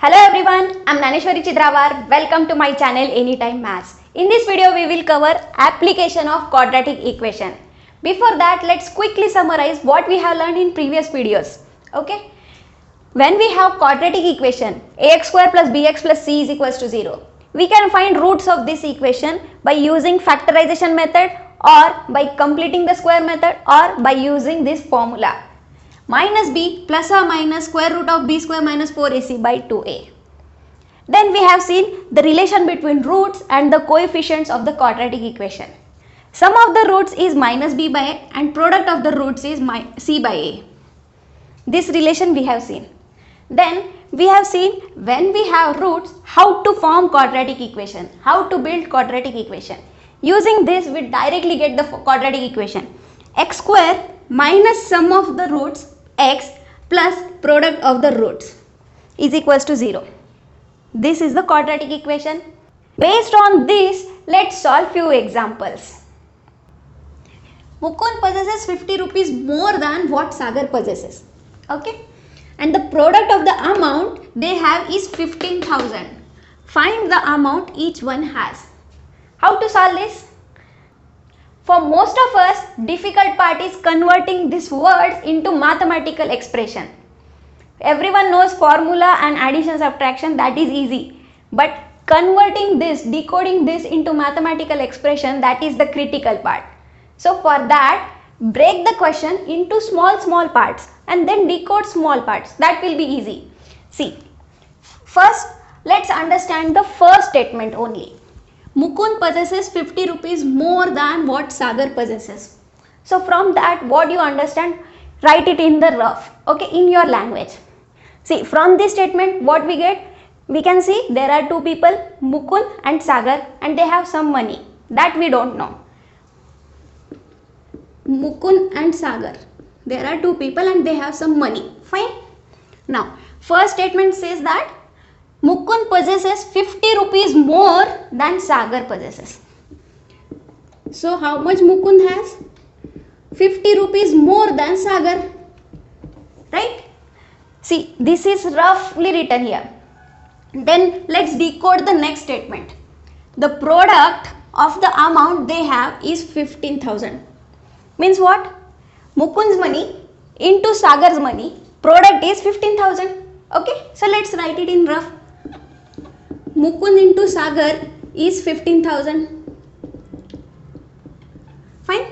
Hello everyone, I'm Naneshwari Chidrawar. Welcome to my channel Anytime Maths. In this video, we will cover application of quadratic equation. Before that, let's quickly summarize what we have learned in previous videos. Okay? When we have quadratic equation ax square plus bx plus c is equals to 0, we can find roots of this equation by using factorization method or by completing the square method or by using this formula. Minus b plus or minus square root of b square minus 4ac by 2a. Then we have seen the relation between roots and the coefficients of the quadratic equation. Sum of the roots is minus b by a and product of the roots is c by a. This relation we have seen. Then we have seen when we have roots how to form quadratic equation, how to build quadratic equation. Using this we directly get the quadratic equation. X square minus sum of the roots x plus product of the roots is equals to 0. This is the quadratic equation. Based on this, let's solve few examples. Mukund possesses 50 rupees more than what Sagar possesses. Okay? And the product of the amount they have is 15,000. Find the amount each one has. How to solve this? For most of us, difficult part is converting these words into mathematical expression. Everyone knows formula and addition subtraction, that is easy. But converting this, decoding this into mathematical expression, that is the critical part. So for that, break the question into small parts and then decode small parts. That will be easy. See, first let's understand the first statement only. Mukund possesses 50 rupees more than what Sagar possesses. So from that, what you understand, write it in the rough, okay, in your language. See, from this statement, what we get? We can see there are two people, Mukund and Sagar, and they have some money. That we don't know. Mukund and Sagar. There are two people and they have some money. Fine. Now, first statement says that Mukund possesses 50 rupees more than Sagar possesses. So, how much Mukund has? 50 rupees more than Sagar. Right? See, this is roughly written here. Then, let's decode the next statement. The product of the amount they have is 15,000. Means what? Mukund's money into Sagar's money. Product is 15,000. Okay? So, let's write it in rough. Mukund into Sagar is 15,000. Fine.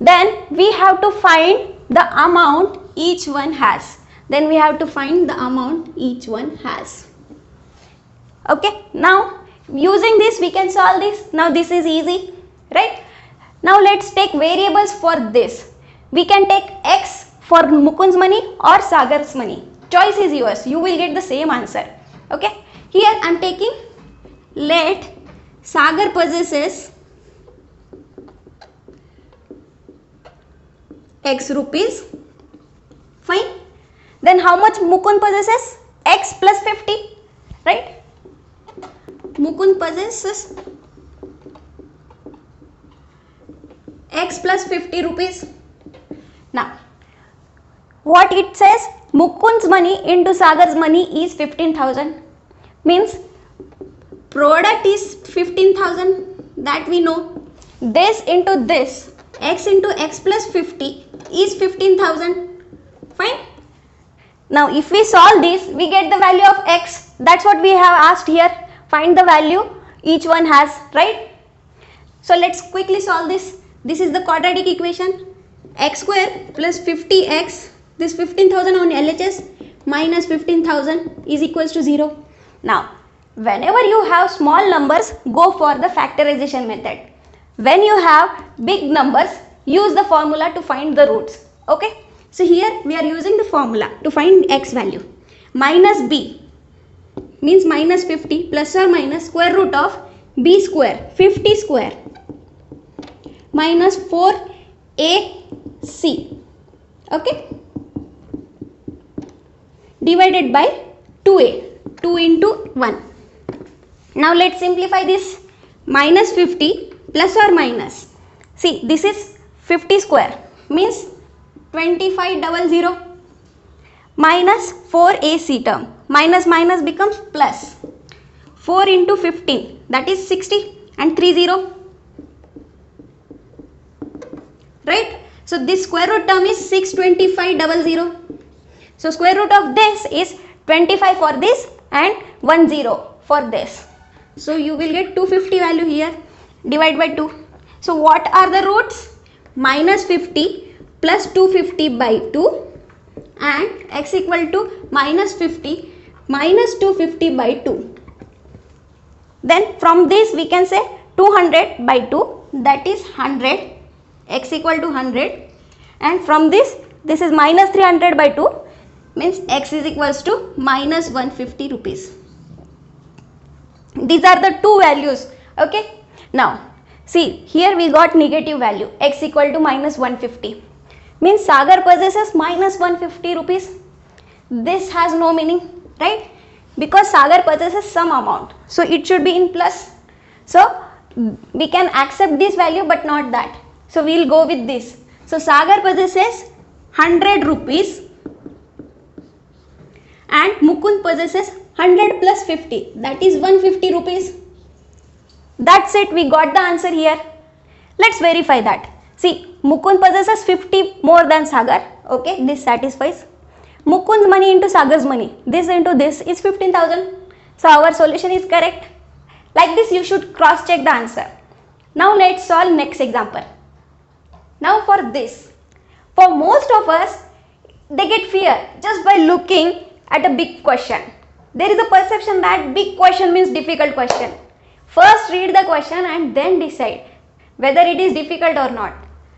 Then we have to find the amount each one has. Then we have to find the amount each one has. Okay. Now using this we can solve this. Now this is easy, right? Now let's take variables for this. We can take x for Mukund's money or Sagar's money. Choice is yours. You will get the same answer. Okay. Here I am taking, let Sagar possesses x rupees. Fine. Then how much Mukund possesses? X plus 50. Right? Mukund possesses x plus 50 rupees. Now, what it says? Mukund's money into Sagar's money is 15,000. Means product is 15,000, that we know. This into this, x into x plus 50 is 15,000. Fine. Now if we solve this, we get the value of x. That's what we have asked here. Find the value each one has, right? So let's quickly solve this. This is the quadratic equation. X square plus 50x, this 15,000 on LHS minus 15,000 is equals to 0. Now, whenever you have small numbers, go for the factorization method. When you have big numbers, use the formula to find the roots. Okay. So here we are using the formula to find x value. Minus b means minus 50 plus or minus square root of b square, 50 square minus 4ac. Okay. Divided by 2a. 2 into 1. Now let's simplify this. Minus 50 plus or minus. See, this is 50 square means 2500 minus 4ac term minus minus becomes plus. 4 into 15, that is 60, and 3 0. Right? So this square root term is 62500. So square root of this is 25 for this and 10 for this. So you will get 250 value here. Divide by 2. So what are the roots? Minus 50 plus 250 by 2 and x equal to minus 50 minus 250 by 2. Then from this we can say 200 by 2, that is 100, x equal to 100, and from this is minus 300 by 2, means x is equals to minus 150 rupees. These are the two values. Okay. Now see, here we got negative value, x equal to minus 150, means Sagar possesses minus 150 rupees. This has no meaning, right? Because Sagar possesses some amount, so it should be in plus. So we can accept this value but not that. So we will go with this. So Sagar possesses 100 rupees and Mukund possesses 100 plus 50, that is 150 rupees. That's it, we got the answer here. Let's verify that. See, Mukund possesses 50 more than Sagar. Okay, this satisfies. Mukund's money into Sagar's money, this into this is 15,000. So our solution is correct. Like this you should cross check the answer. Now let's solve next example. Now for this, for most of us, they get fear just by looking at a big question. There is a perception that big question means difficult question. First read the question and then decide whether it is difficult or not.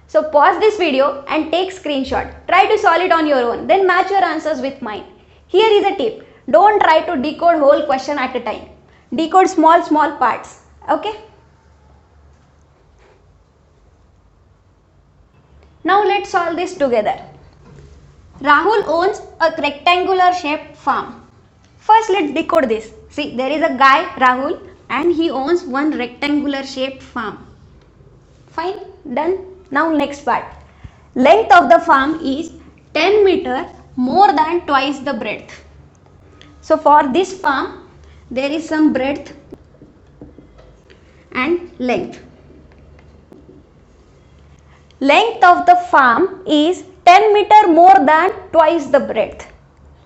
So pause this video and take screenshot. Try to solve it on your own. Then match your answers with mine. Here is a tip. Don't try to decode whole question at a time. Decode small parts. Okay. Now let's solve this together. Rahul owns a rectangular shaped farm. First let's decode this. See, there is a guy Rahul and he owns one rectangular shaped farm. Fine, done. Now next part. Length of the farm is 10 meter more than twice the breadth. So for this farm there is some breadth and length. Length of the farm is 10 meter more than twice the breadth.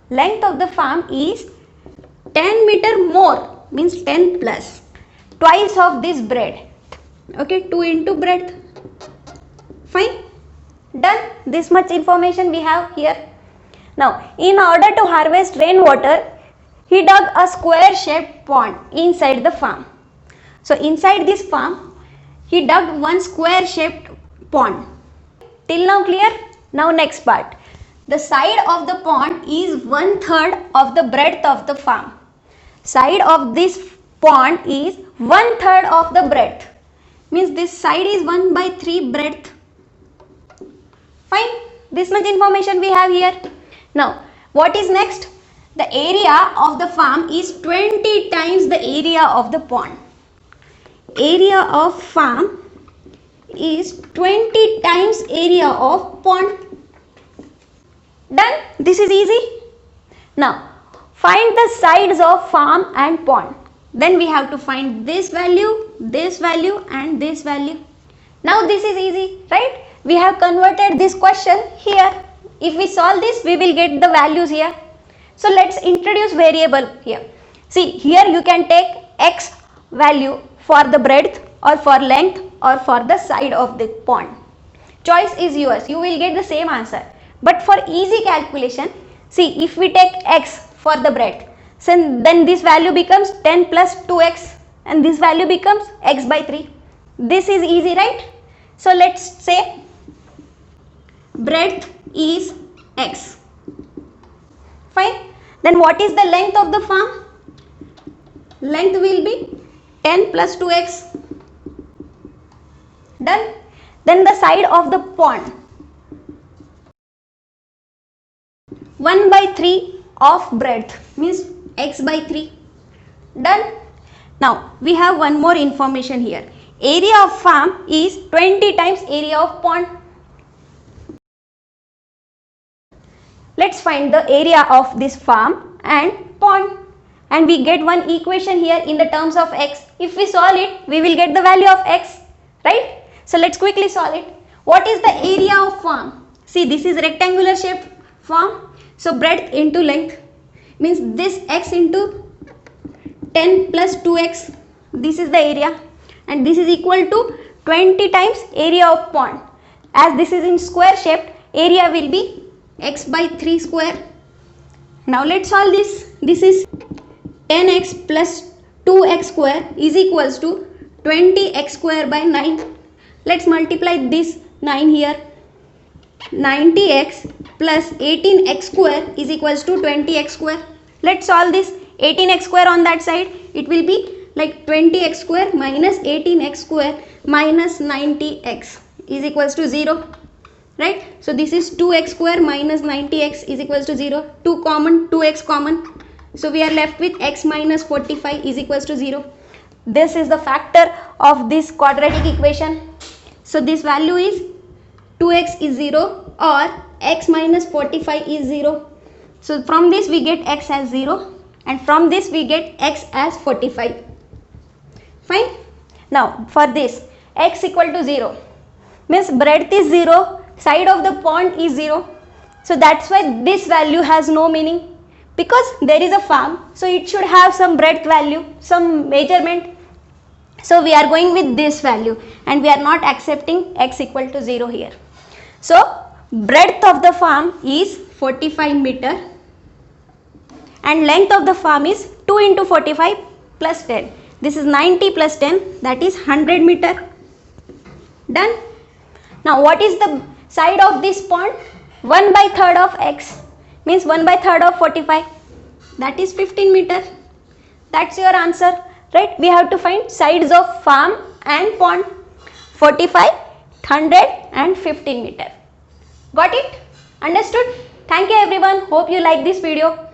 Length of the farm is 10 meter more, means 10 plus twice of this breadth. Okay, 2 into breadth. Fine, done. This much information we have here. Now in order to harvest rainwater, he dug a square shaped pond inside the farm. So inside this farm he dug one square shaped pond. Till now clear? Now next part. The side of the pond is 1/3 of the breadth of the farm. Side of this pond is 1/3 of the breadth. Means this side is 1/3 breadth. Fine. This much information we have here. Now what is next? The area of the farm is 20 times the area of the pond. Area of farm is 20 times area of pond. Done. This is easy. Now find the sides of farm and pond. Then we have to find this value and this value. Now this is easy, right? We have converted this question here. If we solve this, we will get the values here. So let's introduce variable here. See, here you can take x value for the breadth or for length or for the side of the pond. Choice is yours. You will get the same answer. But for easy calculation, see, if we take x for the breadth, then this value becomes 10 plus 2x and this value becomes x by 3. This is easy, right? So let's say breadth is x. Fine. Then what is the length of the farm? Length will be 10 plus 2x. Done. Then the side of the pond, 1/3 of breadth, means x by 3. Done. Now we have one more information here. Area of farm is 20 times area of pond. let's find the area of this farm and pond, and we get one equation here in the terms of x. If we solve it, we will get the value of x, right? So let's quickly solve it. What is the area of farm? See, this is rectangular shaped farm, so breadth into length means this x into 10 plus 2x, this is the area, and this is equal to 20 times area of pond. As this is in square shaped, area will be x by 3 square. Now let's solve this. This is 10x plus 2x square is equals to 20x square by 9. Let's multiply this 9 here. 90x plus 18x square is equals to 20x square. Let's solve this. 18x square on that side, it will be like 20x square minus 18x square minus 90x is equals to 0, right? So this is 2x square minus 90x is equals to 0. 2 common, 2x common, so we are left with x minus 45 is equals to 0. This is the factor of this quadratic equation. So this value is 2x is 0 or x minus 45 is 0. So from this we get x as 0, and from this we get x as 45. Fine. Now for this, x equal to 0 means breadth is 0, side of the pond is 0. So that's why this value has no meaning, because there is a farm, so it should have some breadth value, some measurement. So we are going with this value and we are not accepting x equal to 0 here. So breadth of the farm is 45 meter and length of the farm is 2 into 45 plus 10. This is 90 plus 10, that is 100 meter. Done. Now what is the side of this pond? 1 by third of x means 1 by third of 45, that is 15 meter. That's your answer, right? We have to find sides of farm and pond: 45, 100 and 15 meter. Got it? Understood? Thank you everyone. Hope you like this video.